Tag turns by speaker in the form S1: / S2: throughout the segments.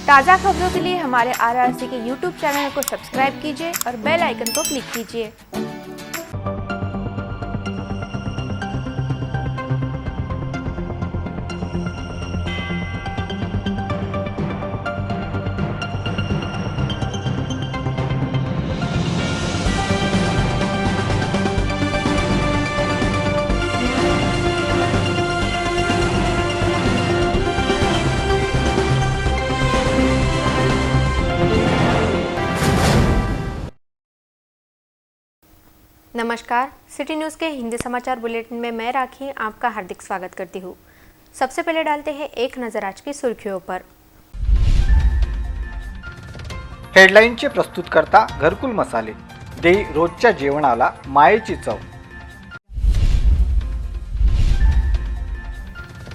S1: ताज़ा खबरों के लिए हमारे RRC के YouTube चैनल को सब्सक्राइब कीजिए और बेल आइकन को क्लिक कीजिए। नमस्कार, सिटी न्यूज़ के हिंदी समाचार बुलेटिन में मैं राखी आपका हार्दिक स्वागत करती हूँ। सबसे पहले डालते हैं एक नजर आज की सुर्खियों पर।
S2: हेडलाईनचे प्रस्तुतकर्ता घरकुल मसाले देई रोजच्या जेवणाला मायेची चव।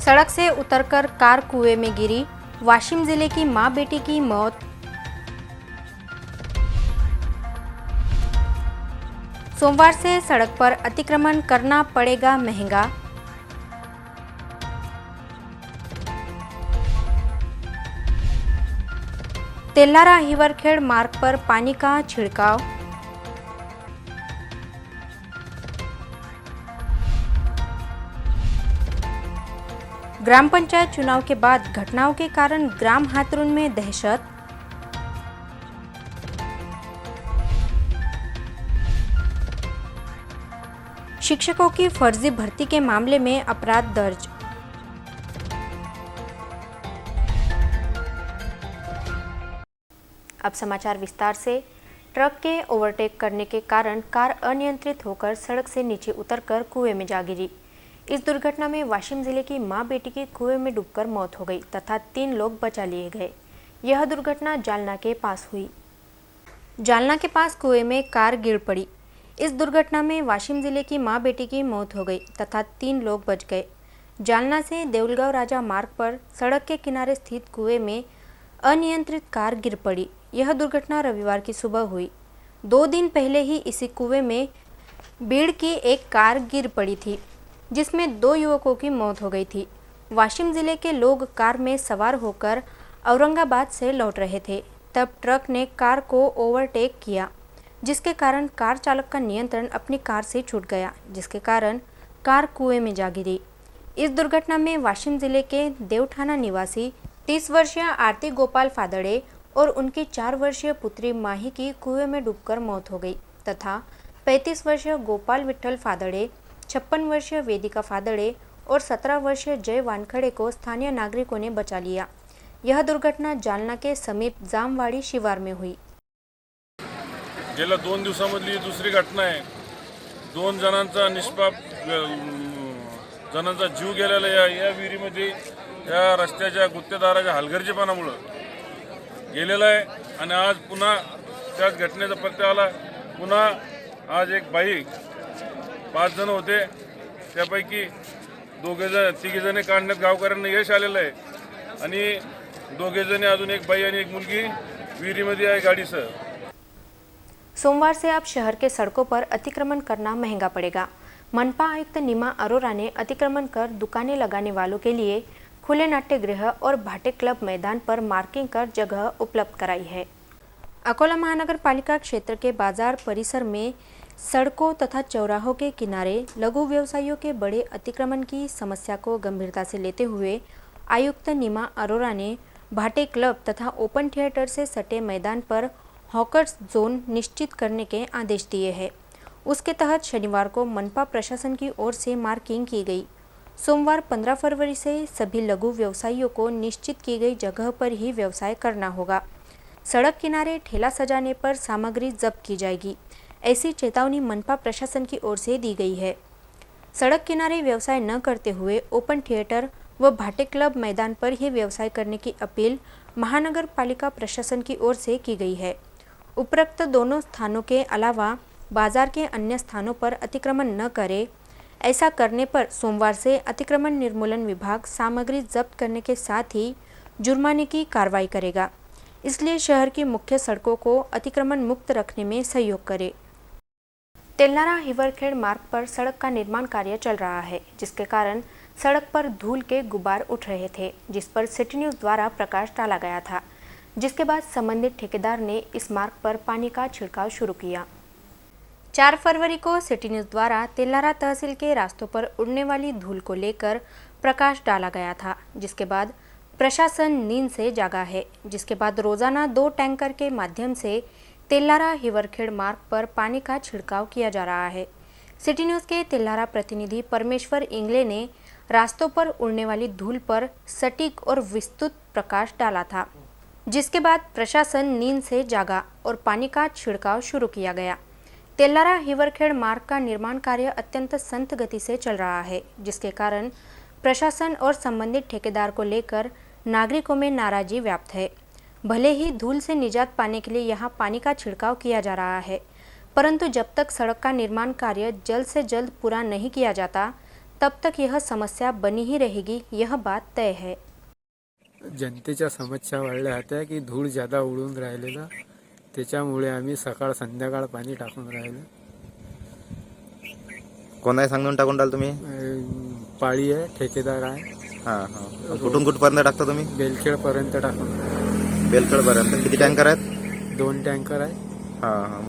S1: सड़क से उतरकर कार कुएं में गिरी, वाशिम जिले की मां बेटी की मौत। सोमवार से सड़क पर अतिक्रमण करना पड़ेगा महंगा। तेल्लारा हिवरखेड़ मार्ग पर पानी का छिड़काव। ग्राम पंचायत चुनाव के बाद घटनाओं के कारण ग्राम हाथरुन में दहशत। शिक्षकों की फर्जी भर्ती के मामले में अपराध दर्ज। अब समाचार विस्तार से। ट्रक के ओवरटेक करने के कारण कार अनियंत्रित होकर सड़क से नीचे उतरकर कुएं में जा गिरी। इस दुर्घटना में वाशिम जिले की मां बेटी की कुएं में डूबकर मौत हो गई तथा 3 लोग बचा लिए गए। यह दुर्घटना जालना के पास हुई। जालना के पास कुएं में कार गिर पड़ी। इस दुर्घटना में वाशिम जिले की मां बेटी की मौत हो गई तथा 3 लोग बच गए। जालना से देउलगांव राजा मार्ग पर सड़क के किनारे स्थित कुएं में अनियंत्रित कार गिर पड़ी। यह दुर्घटना रविवार की सुबह हुई। 2 दिन पहले ही इसी कुएं में बीड़ की एक कार गिर पड़ी थी, जिसमें 2 युवकों की मौत हो गई थी। वाशिम जिले के लोग कार में सवार होकर औरंगाबाद से लौट रहे थे, तब ट्रक ने कार को ओवरटेक किया, जिसके कारण कार चालक का नियंत्रण अपनी कार से छूट गया, जिसके कारण कार कुएं में जा गिरी। इस दुर्घटना में वाशिम जिले के देवठाना निवासी 30 वर्षीय आरती गोपाल फादड़े और उनकी 4 वर्षीय पुत्री माही की कुएं में डूबकर मौत हो गई तथा 35 वर्षीय गोपाल विठल फादड़े, 56 वर्षीय वेदिका फादड़े और 17 वर्षीय जय वानखड़े को स्थानीय नागरिकों ने बचा लिया। यह दुर्घटना जालना के समीप जामवाड़ी शिवार में हुई।
S3: गेल्या 2 दिवसामधली दुसरी घटना आहे। 2 जणांचा निष्पाप जणांचा जीव गेलेला या विहिरीमध्ये या रस्त्याच्या गुत्तेदाराच्या हलगर्जीपणामुळे गेलेला आहे आणि आज पुन्हा त्याच घटनेचा पत्ता आला। पुन्हा आज एक बाई, 5 जण होते, त्यापैकी 3 जण काढण्यात गावकऱ्यांना यश आलेलं आहे आणि 2 जण अजून एक बाई आणि एक मुलगी विहिरीमध्ये आहे गाडीसह।
S1: सोमवार से अब शहर के सड़कों पर अतिक्रमण करना महंगा पड़ेगा। मनपा आयुक्त नीमा अरोरा ने अतिक्रमण कर दुकानें लगाने वालों के लिए खुले नाट्यगृह और भाटे क्लब मैदान पर मार्किंग कर जगह उपलब्ध कराई है। अकोला महानगर पालिका क्षेत्र के बाजार परिसर में सड़कों तथा चौराहों के किनारे लघु व्यवसायियों के बड़े अतिक्रमण की समस्या को गंभीरता से लेते हुए आयुक्त नीमा अरोरा ने भाटे क्लब तथा ओपन थिएटर से सटे मैदान पर हॉकर्स जोन निश्चित करने के आदेश दिए हैं। उसके तहत शनिवार को मनपा प्रशासन की ओर से मार्किंग की गई। सोमवार 15 फरवरी से सभी लघु व्यवसायियों को निश्चित की गई जगह पर ही व्यवसाय करना होगा। सड़क किनारे ठेला सजाने पर सामग्री जब्त की जाएगी, ऐसी चेतावनी मनपा प्रशासन की ओर से दी गई है। सड़क किनारे व्यवसाय न करते हुए ओपन थिएटर व भाटे क्लब मैदान पर ही व्यवसाय करने की अपील महानगर पालिका प्रशासन की ओर से की गई है। उपरोक्त दोनों स्थानों के अलावा बाजार के अन्य स्थानों पर अतिक्रमण न करे। ऐसा करने पर सोमवार से अतिक्रमण निर्मूलन विभाग सामग्री जब्त करने के साथ ही जुर्माने की कार्रवाई करेगा। इसलिए शहर की मुख्य सड़कों को अतिक्रमण मुक्त रखने में सहयोग करे। तेल्लारा हिवरखेड़ मार्ग पर सड़क का निर्माण कार्य चल रहा है, जिसके कारण सड़क पर धूल के गुबार उठ रहे थे, जिस पर सिटी न्यूज़ द्वारा प्रकाश डाला गया था। जिसके बाद संबंधित ठेकेदार ने इस मार्ग पर पानी का छिड़काव शुरू किया। 4 फरवरी को सिटी न्यूज़ द्वारा तेल्लारा तहसील के रास्तों पर उड़ने वाली धूल को लेकर प्रकाश डाला गया था, जिसके बाद प्रशासन नींद से जागा है, जिसके बाद रोजाना 2 टैंकर के माध्यम से तेल्लारा हिवरखेड़ मार्ग पर पानी का छिड़काव किया जा रहा है। सिटी न्यूज़ के तेल्लारा प्रतिनिधि परमेश्वर इंगले ने रास्तों पर उड़ने वाली धूल पर सटीक और विस्तृत प्रकाश डाला था, जिसके बाद प्रशासन नींद से जागा और पानी का छिड़काव शुरू किया गया। तेल्लारा हिवरखेड़ मार्ग का निर्माण कार्य अत्यंत संत गति से चल रहा है, जिसके कारण प्रशासन और संबंधित ठेकेदार को लेकर नागरिकों में नाराजगी व्याप्त है। भले ही धूल से निजात पाने के लिए यहां पानी का छिड़काव किया जा रहा है, परंतु जब तक सड़क का निर्माण कार्य जल्द से जल्द पूरा नहीं किया जाता तब तक यह समस्या बनी ही रहेगी, यह बात तय है।
S4: जनतेच्या समस्या वाढल्या होत्या की धूळ ज्यादा उडून राहिलेला, त्याच्यामुळे आम्ही सकाळ संध्याकाळ पाणी टाकून राहिलो।
S5: कोणाला सांगून टाकून राहिला तुम्ही?
S4: पाळी आहे, ठेकेदार आहे।
S5: हां हां कुठून कुठपर्यंत टाकता तुम्ही?
S4: बेलखेड पर्यंत टाकून।
S5: बेलखेड पर्यंत किती टँकर आहेत?
S4: 2 टँकर आहे।
S5: हां हां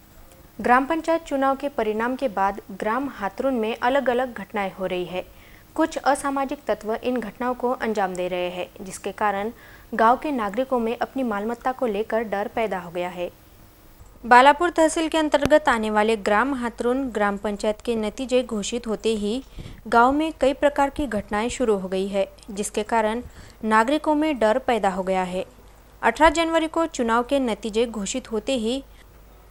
S1: ग्राम पंचायत चुनाव के परिणाम के बाद ग्राम हाथरुन में अलग अलग घटनाएं हो रही है। कुछ असामाजिक तत्व इन घटनाओं को अंजाम दे रहे हैं, जिसके कारण गांव के नागरिकों में अपनी मालमत्ता को लेकर डर पैदा हो गया है। बालापुर तहसील के अंतर्गत आने वाले ग्राम हाथरुन ग्राम पंचायत के नतीजे घोषित होते ही गांव में कई प्रकार की घटनाएं शुरू हो गई है, जिसके कारण नागरिकों में डर पैदा हो गया है। 18 जनवरी को चुनाव के नतीजे घोषित होते ही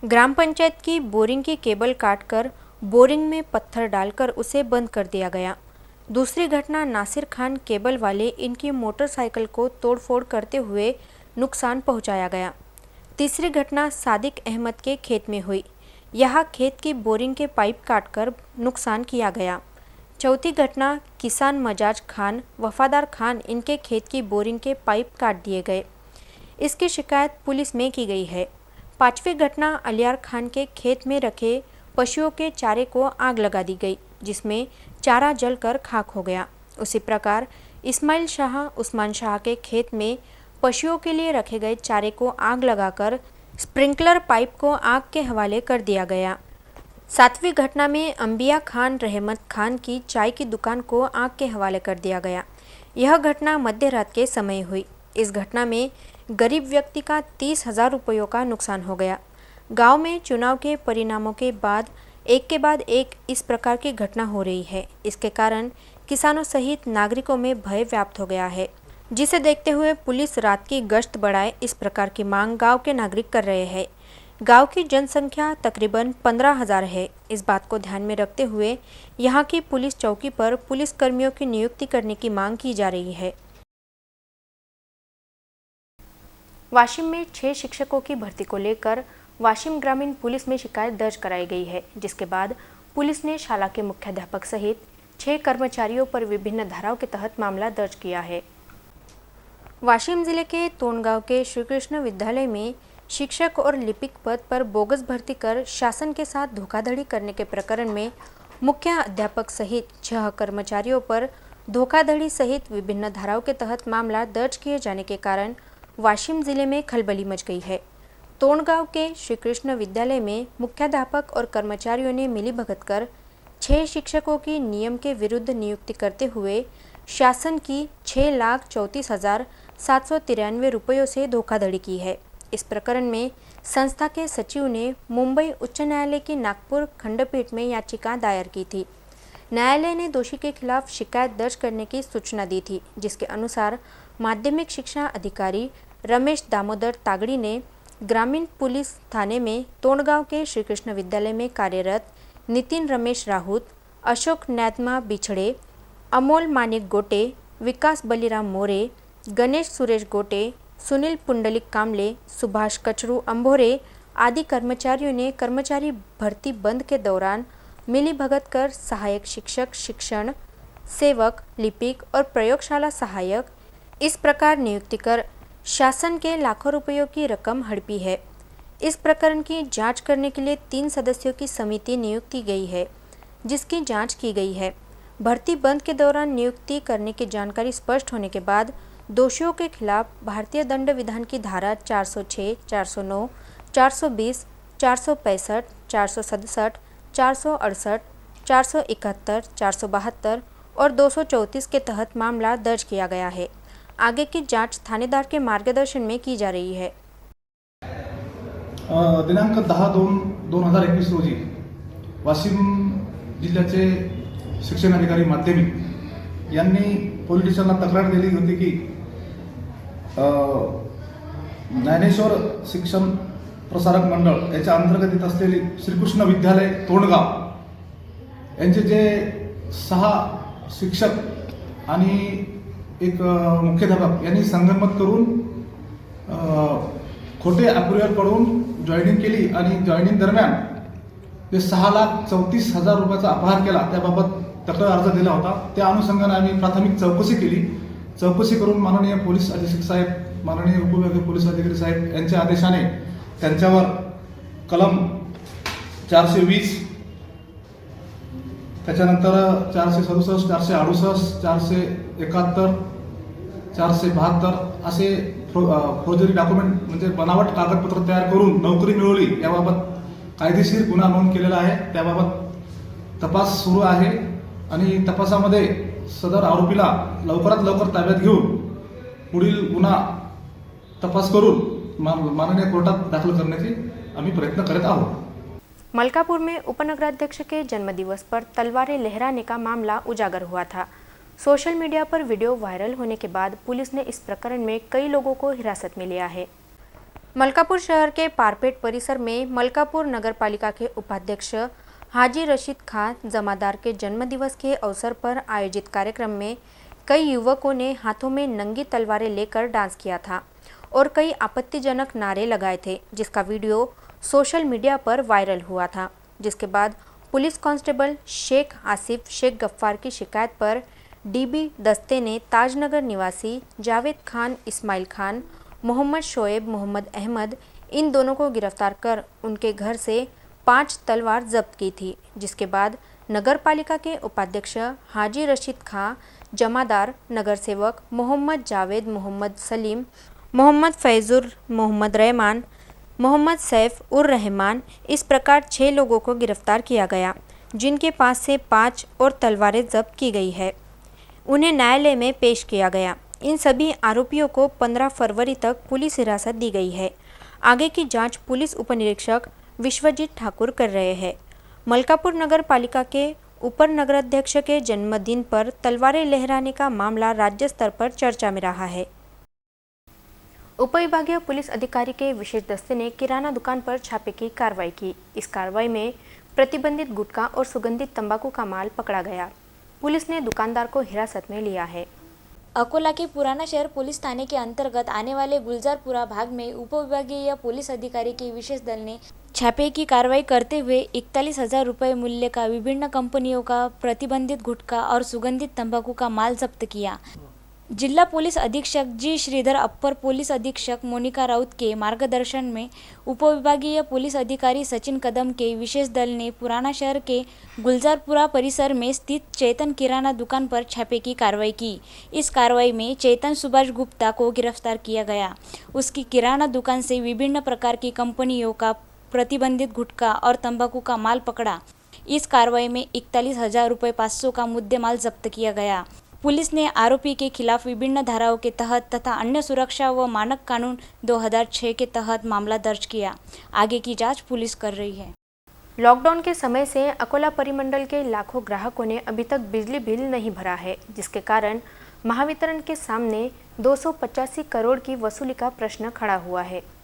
S1: ग्राम पंचायत की बोरिंग की केबल काटकर बोरिंग में पत्थर डालकर उसे बंद कर दिया गया। दूसरी घटना नासिर खान केबल वाले इनकी मोटरसाइकिल को तोड़फोड़ करते हुए नुकसान पहुंचाया गया। तीसरी घटना सादिक अहमद के खेत में हुई, यहाँ खेत की बोरिंग के पाइप काटकर नुकसान किया गया। चौथी घटना किसान मजाज खान वफादार खान इनके खेत की बोरिंग के पाइप काट दिए गए, इसकी शिकायत पुलिस में की गई है। पांचवी घटना अलियार खान के खेत में रखे पशुओं के चारे को आग लगा दी गई, जिसमें चारा जलकर खाक हो गया। उसी प्रकार इस्माइल शाह उस्मान शाह के खेत में पशुओं के लिए रखे गए चारे को आग लगाकर स्प्रिंकलर पाइप को आग के हवाले कर दिया गया। 7वीं घटना में अंबिया खान रहमत खान की चाय की दुकान को आग के हवाले कर दिया गया। यह घटना मध्य रात के समय हुई। इस घटना में गरीब व्यक्ति का 30,000 रुपयों का नुकसान हो गया। गांव में चुनाव के परिणामों के बाद एक इस प्रकार की घटना हो रही है। इसके कारण किसानों सहित नागरिकों में भय व्याप्त हो गया है, जिसे देखते हुए पुलिस रात की गश्त बढ़ाए, इस प्रकार की मांग गांव के नागरिक कर रहे हैं। गांव की जनसंख्या तकरीबन 15,000 है। इस बात को ध्यान में रखते हुए यहां की पुलिस चौकी पर पुलिस कर्मियों की नियुक्ति करने की मांग की जा रही है। वाशिम में 6 शिक्षकों की भर्ती को लेकर वाशिम ग्रामीण पुलिस में शिकायत दर्ज कराई गई है, जिसके बाद पुलिस ने शाला के मुख्याध्यापक सहित 6 कर्मचारियों पर विभिन्न धाराओं के तहत मामला दर्ज किया है। वाशिम जिले के तोंडगांव के श्रीकृष्ण विद्यालय में शिक्षक और लिपिक पद पर बोगस भर्ती कर शासन के साथ धोखाधड़ी करने के प्रकरण में मुख्य अध्यापक सहित 6 कर्मचारियों पर धोखाधड़ी सहित विभिन्न धाराओं के तहत मामला दर्ज किए जाने के कारण वाशिम जिले में खलबली मच गई है। तोंडगांव के श्रीकृष्ण विद्यालय में मुख्याध्यापक और कर्मचारियों ने मिलीभगत कर 6 शिक्षकों की नियम के विरुद्ध नियुक्ति करते हुए शासन की 6,34,793 रुपयों से धोखाधड़ी की है। इस प्रकरण में संस्था के सचिव ने मुंबई उच्च न्यायालय की नागपुर खंडपीठ में याचिका दायर की थी। न्यायालय ने दोषी के खिलाफ शिकायत दर्ज करने की सूचना दी थी, जिसके अनुसार माध्यमिक शिक्षा अधिकारी रमेश दामोदर तागड़ी ने ग्रामीण पुलिस थाने में तोंडगांव के श्रीकृष्ण विद्यालय में कार्यरत नितिन रमेश राहुत, अशोक नैदमा बिछड़े, अमोल मानिक गोटे, विकास बलिराम मोरे, गणेश सुरेश गोटे, सुनील पुंडलिक कामले, सुभाष कचरू अंभोरे आदि कर्मचारियों ने कर्मचारी भर्ती बंद के दौरान मिलीभगत कर सहायक शिक्षक, शिक्षण सेवक, लिपिक और प्रयोगशाला सहायक इस प्रकार नियुक्ति कर शासन के लाखों रुपयों की रकम हड़पी है। इस प्रकरण की जांच करने के लिए 3 सदस्यों की समिति नियुक्त की गई है, जिसकी जांच की गई है। भर्ती बंद के दौरान नियुक्ति करने की जानकारी स्पष्ट होने के बाद दोषियों के खिलाफ भारतीय दंड विधान की धारा 406, 409, 420, 465, 467, 468, 471, 472 और 234 के तहत मामला दर्ज किया गया है। आगे की जांच थानेदार के मार्गदर्शन में की जा रही है।
S6: दिनांक 10/2/2021 रोजी वाशिम जिल्ह्याचे शिक्षण अधिकारी माध्यमिक यांनी पोलीस स्टेशनला तक्रार दिली होती की ज्ञानेश्वर शिक्षण प्रसारक मंडळ याच्या अंतर्गत येत असलेली श्रीकृष्ण विद्यालय तोंडगाव यांचे जे 6 शिक्षक आणि एक मुख्याध्यापक यांनी संगनमत करून खोटे अप्रुव्हलकडून जॉईनिंग केली आणि जॉईनिंग दरम्यान जे 6,34,000 रुपयाचा अपहार केला त्याबाबत तक्रार अर्ज दिला होता। त्या अनुषंगाने आम्ही प्राथमिक चौकशी केली। चौकशी करून माननीय पोलीस अधीक्षक साहेब, माननीय उपविभागीय पोलीस अधिकारी साहेब यांच्या आदेशाने त्यांच्यावर कलम 420, त्याच्यानंतर 467, 468, 471, 472 असे फौजदारी डॉक्युमेंट म्हणजे बनावट कागदपत्र तयार करून नोकरी मिळवली याबाबत कायदेशीर गुन्हा नोंद केलेला आहे। त्याबाबत तपास सुरू आहे आणि तपासामध्ये सदर आरोपीला लवकरात लवकर ताब्यात घेऊन पुढील गुन्हा तपास करून माननीय कोर्टात दाखल करण्याची आम्ही प्रयत्न करत आहोत।
S1: मलकापुर में उपनगराध्यक्ष के जन्मदिवस पर तलवारें लहराने का मामला उजागर हुआ था। सोशल मीडिया पर वीडियो वायरल होने के बाद पुलिस ने इस प्रकरण में कई लोगों को हिरासत में लिया है। मलकापुर शहर के पारपेट परिसर में मलकापुर नगरपालिका के उपाध्यक्ष हाजी रशीद खान जमादार के जन्मदिवस के अवसर पर आयोजित कार्यक्रम में कई युवकों ने हाथों में नंगी तलवारें लेकर डांस किया था और कई आपत्तिजनक नारे लगाए थे, जिसका वीडियो सोशल मीडिया पर वायरल हुआ था। जिसके बाद पुलिस कांस्टेबल शेख आसिफ शेख गफ्फार की शिकायत पर डीबी दस्ते ने ताजनगर निवासी जावेद खान, इस्माइल खान, मोहम्मद शोएब, मोहम्मद अहमद इन दोनों को गिरफ्तार कर उनके घर से 5 तलवार जब्त की थी। जिसके बाद नगरपालिका के उपाध्यक्ष हाजी रशीद खां, जमादार, नगर सेवक मोहम्मद जावेद, मोहम्मद सलीम, मोहम्मद फैजुर, मोहम्मद रहमान, मोहम्मद सैफ उर रहमान इस प्रकार 6 लोगों को गिरफ्तार किया गया, जिनके पास से 5 और तलवारें जब्त की गई है। उन्हें न्यायालय में पेश किया गया। इन सभी आरोपियों को 15 फरवरी तक पुलिस हिरासत दी गई है। आगे की जांच पुलिस उपनिरीक्षक विश्वजीत ठाकुर कर रहे हैं। मलकापुर नगर पालिका के उपर नगराध्यक्ष के जन्मदिन पर तलवारें लहराने का मामला राज्य स्तर पर चर्चा में रहा है। उपविभागीय पुलिस अधिकारी के विशेष दस्ते ने किराना दुकान पर छापे की कार्रवाई की। इस कार्रवाई में प्रतिबंधित गुटखा और सुगंधित तंबाकू का माल पकड़ा गया। पुलिस ने दुकानदार को हिरासत में लिया है।
S7: अकोला के पुराना शहर पुलिस थाने के अंतर्गत आने वाले गुलजारपुरा भाग में उपविभागीय पुलिस अधिकारी के विशेष दल ने छापे की कार्रवाई करते हुए 41,000 रुपये मूल्य का विभिन्न कंपनियों का प्रतिबंधित गुटखा और सुगंधित तंबाकू का माल जब्त किया। जिला पुलिस अधीक्षक जी श्रीधर, अपर पुलिस अधीक्षक मोनिका राउत के मार्गदर्शन में उपविभागीय पुलिस अधिकारी सचिन कदम के विशेष दल ने पुराना शहर के गुलजारपुरा परिसर में स्थित चेतन किराना दुकान पर छापे की कार्रवाई की। इस कार्रवाई में चेतन सुभाष गुप्ता को गिरफ्तार किया गया। उसकी किराना दुकान से विभिन्न प्रकार की कंपनियों का प्रतिबंधित गुटखा और तंबाकू का माल पकड़ा। इस कार्रवाई में 41,000 रुपये 500 का मुद्देमाल जब्त किया गया। पुलिस ने आरोपी के खिलाफ विभिन्न धाराओं के तहत तथा अन्य सुरक्षा व मानक कानून 2006 के तहत मामला दर्ज किया। आगे की जांच पुलिस कर रही है।
S1: लॉकडाउन के समय से अकोला परिमंडल के लाखों ग्राहकों ने अभी तक बिजली बिल नहीं भरा है, जिसके कारण महावितरण के सामने 285 करोड़ की वसूली का प्रश्न खड़ा हुआ है।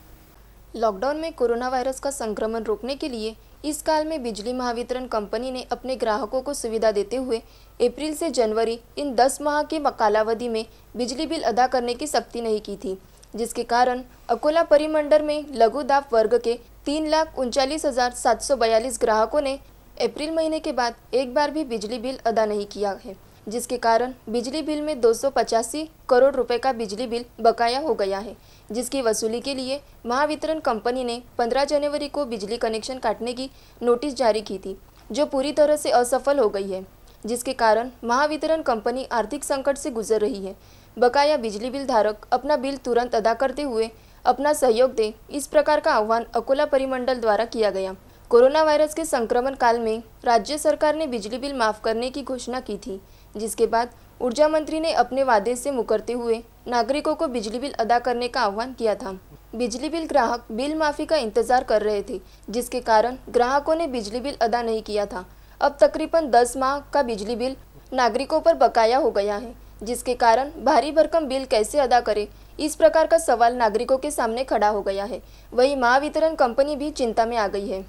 S8: लॉकडाउन में कोरोना वायरस का संक्रमण रोकने के लिए इस काल में बिजली महावितरण कंपनी ने अपने ग्राहकों को सुविधा देते हुए अप्रैल से जनवरी इन 10 माह के कालावधि में बिजली बिल अदा करने की सख्ती नहीं की थी, जिसके कारण अकोला परिमंडल में लघु दाब वर्ग के 3,39,742 ग्राहकों ने अप्रैल महीने के बाद एक बार भी बिजली बिल अदा नहीं किया है, जिसके कारण बिजली बिल में 285 करोड़ रुपए का बिजली बिल बकाया हो गया है, जिसकी वसूली के लिए महावितरण कंपनी ने 15 जनवरी को बिजली कनेक्शन काटने की नोटिस जारी की थी, जो पूरी तरह से असफल हो गई है, जिसके कारण महावितरण कंपनी आर्थिक संकट से गुजर रही है। बकाया बिजली बिल धारक अपना बिल तुरंत अदा करते हुए अपना सहयोग दे, इस प्रकार का आह्वान अकोला परिमंडल द्वारा किया गया। कोरोना वायरस के संक्रमण काल में राज्य सरकार ने बिजली बिल माफ करने की घोषणा की थी, जिसके बाद ऊर्जा मंत्री ने अपने वादे से मुकरते हुए नागरिकों को बिजली बिल अदा करने का आह्वान किया था। बिजली बिल ग्राहक बिल माफी का इंतजार कर रहे थे, जिसके कारण ग्राहकों ने बिजली बिल अदा नहीं किया था। अब तकरीबन 10 माह का बिजली बिल नागरिकों पर बकाया हो गया है, जिसके कारण भारी भरकम बिल कैसे अदा करें, इस प्रकार का सवाल नागरिकों के सामने खड़ा हो गया है। वहीं महावितरण कंपनी भी चिंता में आ गई है।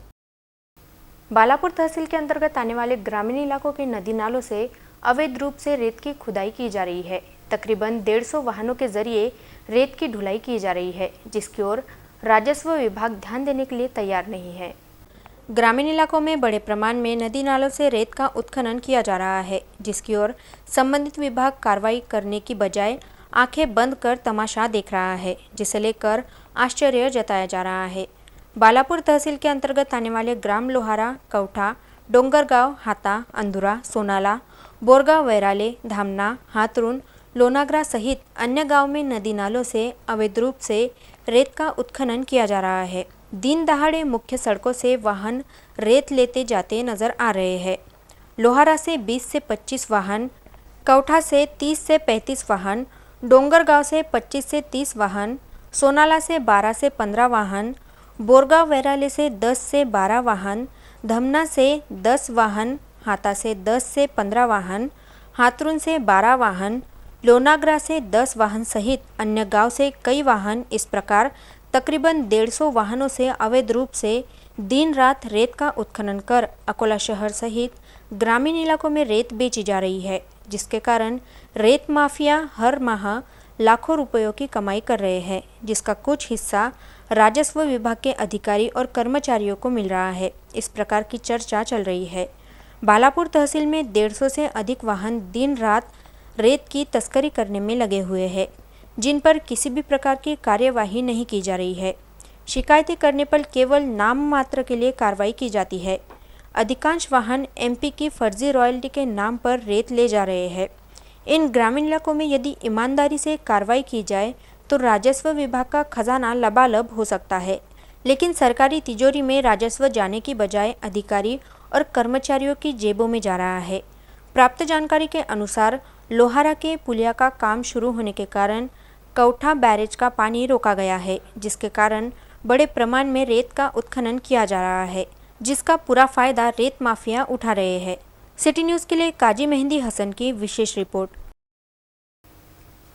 S1: बालापुर तहसील के अंतर्गत आने वाले ग्रामीण इलाकों के नदी नालों से अवैध रूप से रेत की खुदाई की जा रही है। तकरीबन 150 वाहनों के जरिए रेत की ढुलाई की जा रही है, जिसकी ओर राजस्व विभाग ध्यान देने के लिए तैयार नहीं है। ग्रामीण इलाकों में बड़े प्रमाण में नदी नालों से रेत का उत्खनन किया जा रहा है, जिसकी ओर संबंधित विभाग कार्रवाई करने की बजाय आंखें बंद कर तमाशा देख रहा है, जिसे लेकर आश्चर्य जताया जा रहा है। बालापुर तहसील के अंतर्गत आने वाले ग्राम लोहारा, कौठा, डोंगरगांव, हाता, अंधुरा, सोनाला, बोरगांव, वैराले, धामना, हातरून, लोनागरा सहित अन्य गांव में नदी नालों से अवैध रूप से रेत का उत्खनन किया जा रहा है। दिन दहाड़े मुख्य सड़कों से वाहन रेत लेते जाते नजर आ रहे हैं। लोहारा से 20 से 25 वाहन, कौठा से 30 से 35 वाहन, डोंगरगांव से 25 से 30 वाहन, सोनाला से 12 से 15 वाहन, बोरगांव वैराले से 10 से 12 वाहन, धमना से 10 वाहन, हाता से 10 से 15 वाहन, हातरून से 12 वाहन, लोनागरा से 10 वाहन सहित अन्य गांव से कई वाहन, इस प्रकार तकरीबन 150 वाहनों से अवैध रूप से दिन रात रेत का उत्खनन कर अकोला शहर सहित ग्रामीण इलाकों में रेत बेची जा रही है, जिसके कारण रेत माफिया हर माह लाखों रुपयों की कमाई कर रहे हैं, जिसका कुछ हिस्सा राजस्व विभाग के अधिकारी और कर्मचारियों को मिल रहा है। इस प्रकार की चर्चा चल रही है। बालापुर तहसील में 150 से अधिक वाहन दिन रात रेत की तस्करी करने में लगे हुए हैं, जिन पर किसी भी प्रकार की कार्यवाही नहीं की जा रही है। शिकायतें करने पर केवल नाम मात्र के लिए कार्रवाई की जाती है। अधिकांश वाहन एमपी की फर्जी रॉयल्टी के नाम पर रेत ले जा रहे हैं। इन ग्रामीण इलाकों में यदि ईमानदारी से कार्रवाई की जाए तो राजस्व विभाग का खजाना लबालब हो सकता है, लेकिन सरकारी तिजोरी में राजस्व जाने की बजाय अधिकारी और कर्मचारियों की जेबों में जा रहा है। प्राप्त जानकारी के अनुसार लोहारा के पुलिया का काम शुरू होने के कारण कौठा बैरेज का पानी रोका गया है, जिसके कारण बड़े प्रमाण में रेत का उत्खनन किया जा रहा है, जिसका पूरा फायदा रेत माफिया उठा रहे हैं। सिटी न्यूज़ के लिए काजी मेहंदी हसन की विशेष रिपोर्ट।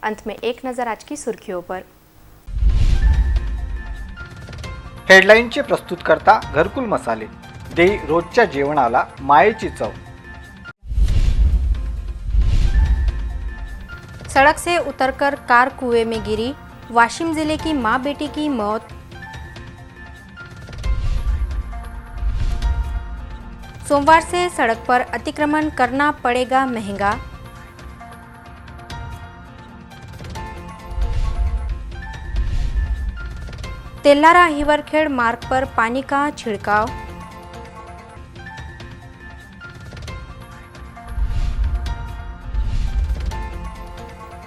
S1: अंत में एक नजर आज की सुर्खियों पर।
S2: हेडलाईनचे प्रस्तुतकर्ता घरकुल मसाले, दे रोजच्या जेवणाला मायेची चव।
S1: सड़क से उतरकर कार कुएं में गिरी, वाशिम जिले की मां बेटी की मौत। सोमवार से सड़क पर अतिक्रमण करना पड़ेगा महंगा। तेलारा हिवरखेड़ मार्ग पर पानी का छिड़काव।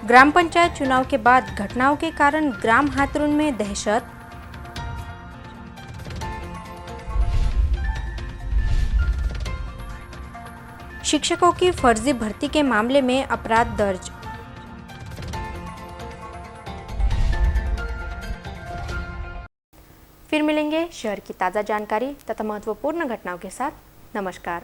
S1: ग्राम पंचायत चुनाव के बाद घटनाओं के कारण ग्राम हातरून में दहशत। शिक्षकों की फर्जी भर्ती के मामले में अपराध दर्ज। फिर मिलेंगे शहर की ताज़ा जानकारी तथा महत्वपूर्ण घटनाओं के साथ। नमस्कार।